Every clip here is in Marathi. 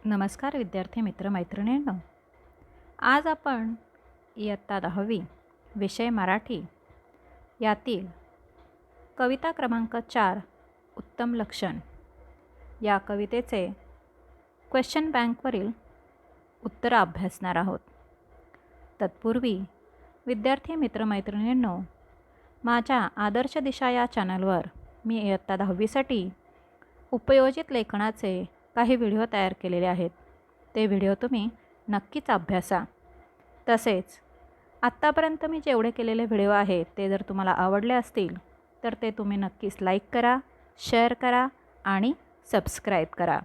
नमस्कार विद्यार्थी मित्र मैत्रिणींनो. आज आपण इयत्ता 10वी विषय मराठी यातील कविता क्रमांक 4 उत्तम लक्षण या कवितेचे क्वेश्चन बँकवरील उत्तरं अभ्यासणार आहोत. तत्पूर्वी विद्यार्थी मित्रमैत्रिणींनो, माझ्या आदर्श दिशा या चॅनलवर मी इयत्ता 10वीसाठी उपयोजित लेखनाचे काही व्हिडिओ तयार केलेले आहेत. ते व्हिडिओ तुम्ही नक्कीच अभ्यासा. तसेच आत्तापर्यंत मी जेवढे केलेले व्हिडिओ आहेत ते जर तुम्हाला आवडले असतील तर ते तुम्ही नक्कीच लाईक करा, शेअर करा आणि सबस्क्राईब करा.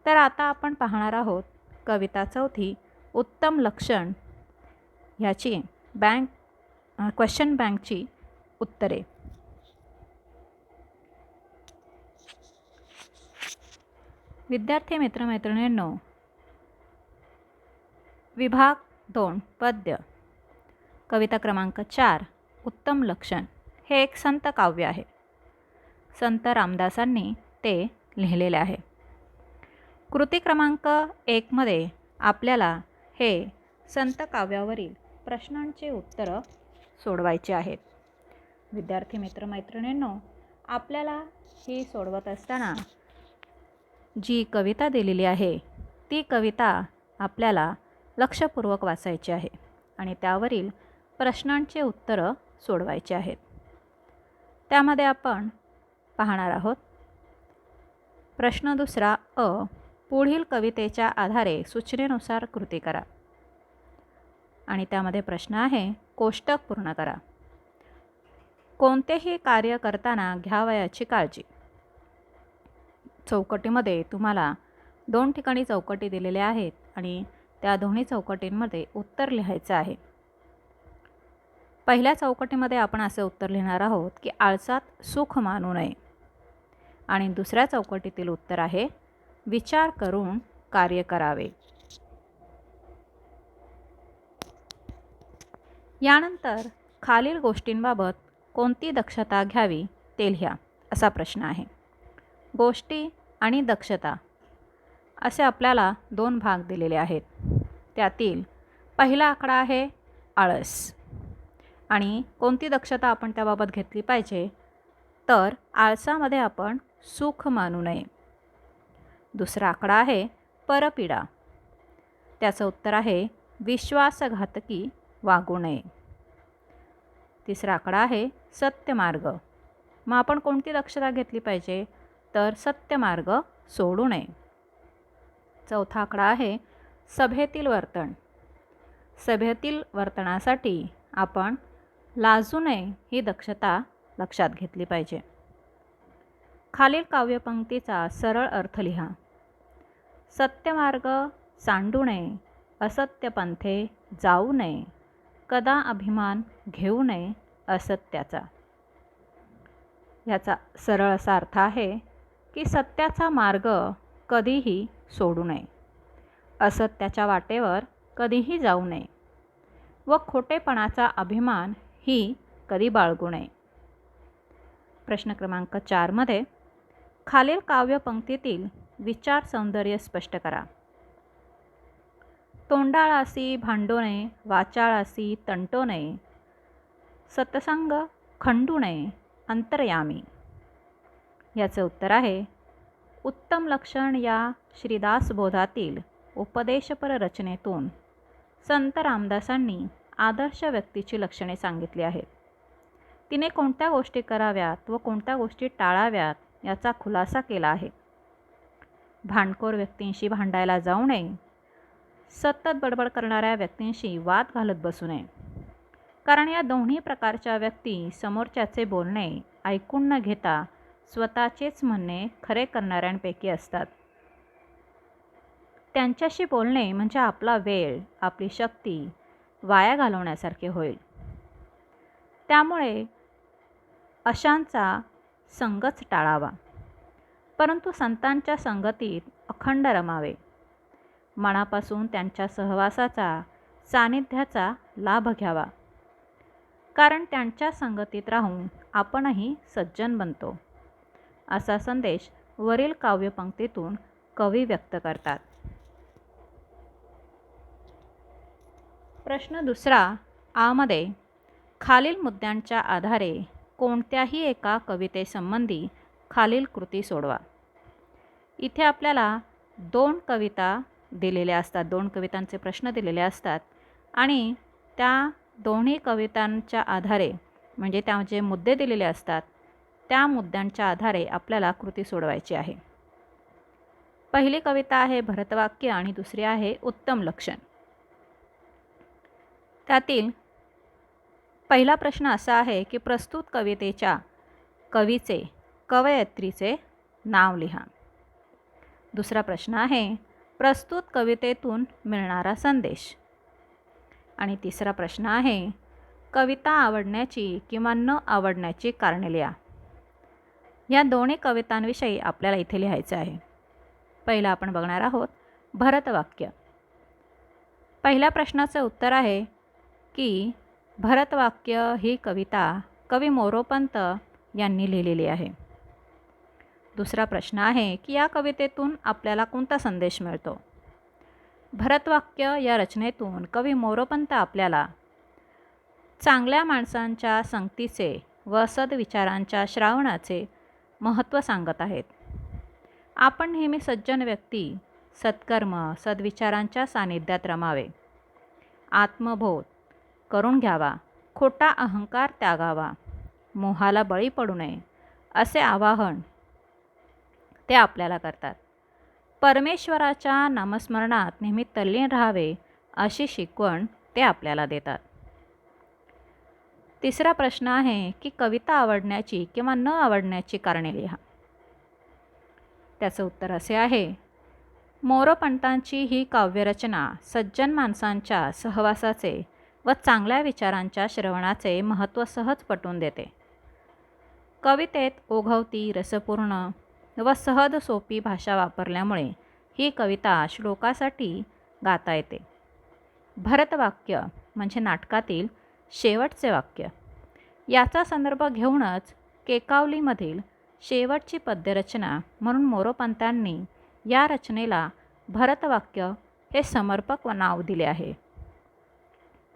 तर आता आपण पाहणार आहोत कविता 4 उत्तम लक्षण ह्याची क्वेश्चन बँकची उत्तरे. विद्यार्थी मित्रमैत्रिणींनो, विभाग 2 पद्य कविता क्रमांक 4 उत्तम लक्षण हे एक संत काव्य आहे. संत रामदासांनी ते लिहिलेले आहे. कृती क्रमांक 1 मध्ये आपल्याला हे संत काव्यावरील प्रश्नांची उत्तरं सोडवायची आहेत. विद्यार्थी मित्रमैत्रिणींनो, आपल्याला ही सोडवत असताना जी कविता दिलेली आहे ती कविता आपल्याला लक्षपूर्वक वाचायची आहे आणि त्यावरील प्रश्नांची उत्तरं सोडवायची आहेत. त्यामध्ये आपण पाहणार आहोत प्रश्न दुसरा अ, पुढील कवितेच्या आधारे सूचनेनुसार कृती करा. आणि त्यामध्ये प्रश्न आहे कोष्टक पूर्ण करा. कोणतेही कार्य करताना घ्यावयाची काळजी. चौकटीमध्ये तुम्हाला 2 ठिकाणी चौकटी दिलेल्या आहेत आणि त्या दोन्ही चौकटींमध्ये उत्तर लिहायचं आहे. पहिल्या चौकटीमध्ये आपण असे उत्तर लिहिणार आहोत की आळसात सुख मानू नये. आणि दुसऱ्या चौकटीतील उत्तर आहे विचार करून कार्य करावे. यानंतर खालील गोष्टींबाबत कोणती दक्षता घ्यावी ते लिहा असा प्रश्न आहे. गोष्टी आणि दक्षता असे आपल्याला 2 भाग दिलेले आहेत. त्यातील पहिला आकडा आहे आळस आणि कोणती दक्षता आपण त्याबाबत घेतली पाहिजे तर आळसामध्ये आपण सुख मानू नये. दुसरा आकडा आहे परपीडा. त्याचं उत्तर आहे विश्वासघातकी वागू नये. तिसरा आकडा आहे सत्यमार्ग. मग आपण कोणती दक्षता घेतली पाहिजे तर सत्यमार्ग सोडू नये. चौथा आकडा आहे सभेतील वर्तन. सभेतील वर्तनासाठी आपण लाजू नये ही दक्षता लक्षात घेतली पाहिजे. खालील काव्यपंक्तीचा सरळ अर्थ लिहा. सत्यमार्ग सांडू नये, असत्य पंथे जाऊ नये, कदा अभिमान घेऊ नये असत्याचा. याचा सरळ असा अर्थ आहे की सत्याचा मार्ग कधीही सोडू नये, असत्याच्या वाटेवर कधीही जाऊ नये व खोटेपणाचा अभिमान ही कधी बाळगू नये. प्रश्न क्रमांक 4 मध्ये खालील काव्यपंक्तीतील विचार सौंदर्य स्पष्ट करा. तोंडाळासी भांडो नये, वाचाळासी तंटो नये, सत्संग खंडू नये अंतर्यामी. याचे उत्तर आहे उत्तम लक्षण या श्रीदासबोधातील उपदेशपर रचनेतून संत रामदासांनी आदर्श व्यक्तीची लक्षणे सांगितली आहेत. तिने कोणत्या गोष्टी कराव्यात व कोणत्या गोष्टी टाळाव्यात याचा खुलासा केला आहे. भांडखोर व्यक्तींशी भांडायला जाऊ नये, सतत बडबड करणाऱ्या व्यक्तींशी वाद घालत बसू नये, कारण या दोन्ही प्रकारच्या व्यक्ती समोरच्याचे बोलणे ऐकून न घेता स्वतःचेच म्हणणे खरे करणाऱ्यांपैकी असतात. त्यांच्याशी बोलणे म्हणजे आपला वेळ, आपली शक्ती वाया घालवण्यासारखे होईल. त्यामुळे अशांचा संगच टाळावा, परंतु संतांच्या संगतीत अखंड रमावे. मनापासून त्यांच्या सहवासाचा, सानिध्याचा लाभ घ्यावा, कारण त्यांच्या संगतीत राहून आपणही सज्जन बनतो. असा संदेश वरील काव्यपंक्तीतून कवी व्यक्त करतात. प्रश्न दुसरा आ मध्ये खालील मुद्द्यांच्या आधारे कोणत्याही एका कवितेसंबंधी खालील कृती सोडवा. इथे आपल्याला 2 कविता दिलेल्या असतात, 2 कवितांचे प्रश्न दिलेले असतात आणि त्या दोन्ही कवितांच्या आधारे म्हणजे त्या जे मुद्दे दिलेले असतात त्या मुद्द्यांच्या आधारे आपल्याला कृती सोडवायची आहे. पहिली कविता आहे भरतवाक्य आणि दुसरी आहे उत्तम लक्षण. त्यातील पहिला प्रश्न असा आहे की प्रस्तुत कवितेच्या कवीचे कवयित्रीचे नाव लिहा. दुसरा प्रश्न आहे प्रस्तुत कवितेतून मिळणारा संदेश. आणि तिसरा प्रश्न आहे कविता आवडण्याची किंवा न आवडण्याची कारणे लिहा. या दोन्ही कवितांविषयी आपल्याला इथे लिहायचं आहे. पहिला आपण बघणार आहोत भरतवाक्य. पहिल्या प्रश्नाचं उत्तर आहे की भरतवाक्य ही कविता कवी मोरोपंत यांनी लिहिलेली आहे. दुसरा प्रश्न आहे की या कवितेतून आपल्याला कोणता संदेश मिळतो. भरतवाक्य या रचनेतून कवी मोरोपंत आपल्याला चांगल्या माणसांच्या संगतीचे व सद्विचारांच्या श्रावणाचे महत्त्व सांगत आहेत. आपण नेहमी सज्जन व्यक्ती, सत्कर्म, सद्विचारांच्या सानिध्यात रमावे, आत्मबोध करून घ्यावा, खोटा अहंकार त्यागावा, मोहाला बळी पडू नये असे आवाहन ते आपल्याला करतात. परमेश्वराच्या नामस्मरणात नेहमी तल्लीन राहावे अशी शिकवण ते आपल्याला देतात. तिसरा प्रश्न आहे की कविता आवडण्याची किंवा न आवडण्याची कारणे लिहा. त्याचं उत्तर असे आहे मोरोपंतांची ही काव्यरचना सज्जन माणसांच्या सहवासाचे व चांगल्या विचारांच्या श्रवणाचे महत्त्व सहज पटवून देते. कवितेत ओघवती, रसपूर्ण व सहज सोपी भाषा वापरल्यामुळे ही कविता श्लोकासाठी गाता येते. भरतवाक्य म्हणजे नाटकातील शेवटचे वाक्य. याचा संदर्भ घेऊनच केकावलीमधील शेवटची पद्यरचना म्हणून मोरोपंतांनी या रचनेला भरतवाक्य हे समर्पक नाव दिले आहे.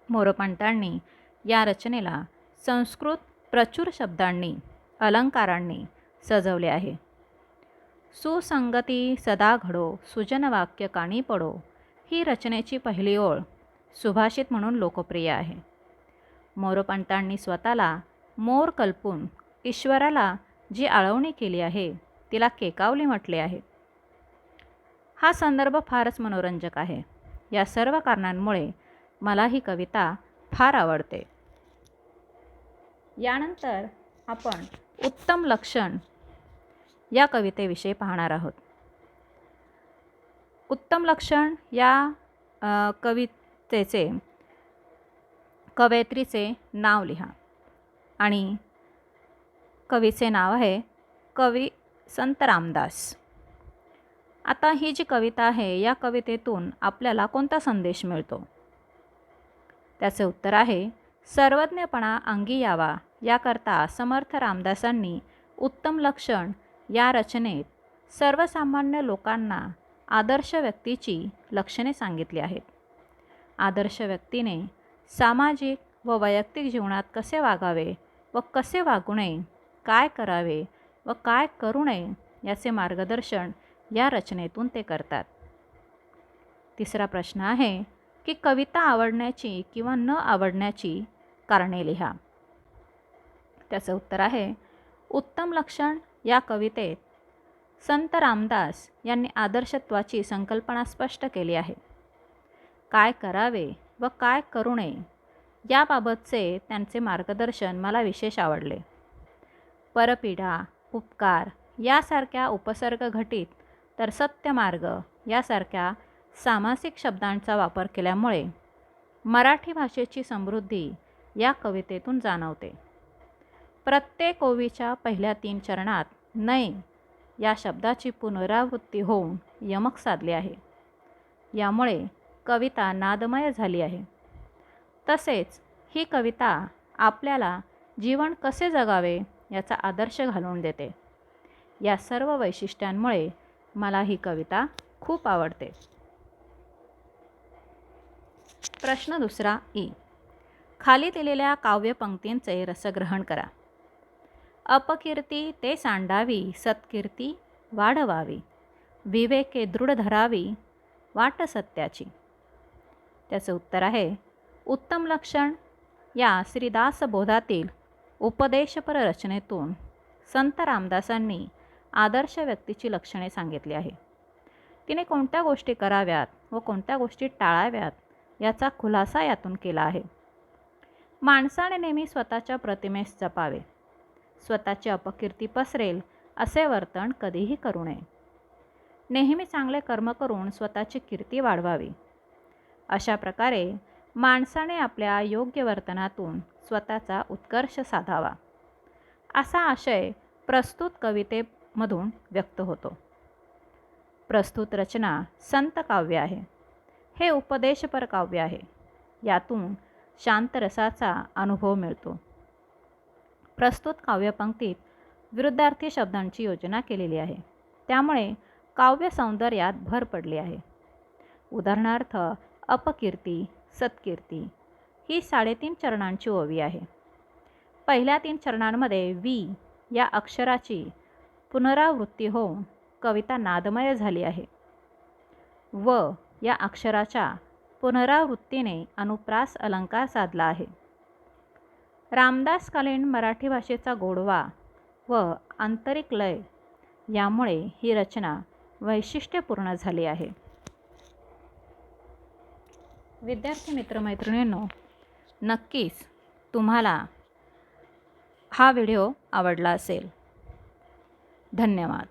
मोरोपंतांनी या रचनेला संस्कृत प्रचूर शब्दांनी, अलंकारांनी सजवले आहे. सुसंगती सदा घडो, सुजन वाक्य कानी पडो ही रचनेची पहिली ओळ सुभाषित म्हणून लोकप्रिय आहे. मोरोपंतांनी स्वतःला मोर कल्पून ईश्वराला जी आळवणी केली आहे तिला केकावली म्हटले आहे. हा संदर्भ फारच मनोरंजक आहे. या सर्व कारणांमुळे मला ही कविता फार आवडते. यानंतर आपण उत्तम लक्षण या कवितेविषयी पाहणार आहोत. उत्तम लक्षण या कवितेचे कवयित्रीचे नाव लिहा. आणि कवीचे नाव आहे कवी संत रामदास. आता ही जी कविता आहे या कवितेतून आपल्याला कोणता संदेश मिळतो. त्याचे उत्तर आहे सर्वज्ञपणा अंगी यावा याकरता समर्थ रामदासांनी उत्तम लक्षण या रचनेत सर्वसामान्य लोकांना आदर्श व्यक्तीची लक्षणे सांगितली आहेत. आदर्श व्यक्तीने सामाजिक व वैयक्तिक जीवनात कसे वागावे व कसे वागू नये, काय करावे व काय करू नये याचे मार्गदर्शन या रचनेतून ते करतात. तिसरा प्रश्न आहे की कविता आवडण्याची किंवा न आवडण्याची कारणे लिहा. त्याचं उत्तर आहे उत्तम लक्षण या कवितेत संत रामदास यांनी आदर्शत्वाची संकल्पना स्पष्ट केली आहे. काय करावे व काय करू नये याबाबतचे त्यांचे मार्गदर्शन मला विशेष आवडले. परपीडा, उपकार यासारख्या उपसर्ग घटित तर सत्यमार्ग यासारख्या सामासिक शब्दांचा वापर केल्यामुळे मराठी भाषेची समृद्धी या कवितेतून जाणवते. प्रत्येक ओवीच्या पहिल्या 3 चरणात नय या शब्दाची पुनरावृत्ती होऊन यमक साधले आहे. यामुळे कविता नादमय झाली आहे. तसेच ही कविता आपल्याला जीवन कसे जगावे याचा आदर्श घालून देते. या सर्व वैशिष्ट्यांमुळे मला ही कविता खूप आवडते. प्रश्न दुसरा ई. खाली दिलेल्या काव्यपंक्तींचे रसग्रहण करा. अपकीर्ती ते सांडावी, सत्कीर्ती वाढवावी, विवेके दृढ धरावी वाट सत्याची. त्याचं उत्तर आहे उत्तम लक्षण या श्रीदास बोधातील उपदेशपर रचनेतून संत रामदासांनी आदर्श व्यक्तीची लक्षणे सांगितली आहे. तिने कोणत्या गोष्टी कराव्यात व कोणत्या गोष्टी टाळाव्यात याचा खुलासा यातून केला आहे. माणसाने नेहमी स्वतःच्या प्रतिमेस जपावे. स्वतःची अपकीर्ती पसरेल असे वर्तन कधीही करू नये. नेहमी चांगले कर्म करून स्वतःची कीर्ती वाढवावी. अशा प्रकारे माणसाने आपल्या योग्य वर्तनातून स्वतःचा उत्कर्ष साधावा असा आशय प्रस्तुत कवितेमधून व्यक्त होतो. प्रस्तुत रचना संत काव्य आहे. हे उपदेशपर काव्य आहे. यातून शांतरसाचा अनुभव मिळतो. प्रस्तुत काव्यपंक्तीत विरुद्धार्थी शब्दांची योजना केलेली आहे. त्यामुळे काव्य सौंदर्यात भर पडली आहे. उदाहरणार्थ अपकीर्ती, सत्कीर्ती ही 3.5 चरणांची ओवी आहे. पहिल्या 3 चरणांमध्ये वी या अक्षराची पुनरावृत्ती होऊन कविता नादमय झाली आहे. व या अक्षराच्या पुनरावृत्तीने अनुप्रास अलंकार साधला आहे. रामदासकालीन मराठी भाषेचा गोडवा व आंतरिक लय यामुळे ही रचना वैशिष्ट्यपूर्ण झाली आहे. विद्यार्थी मित्रमैत्रिणींनो, नक्कीच तुम्हाला हा व्हिडिओ आवडला असेल. धन्यवाद.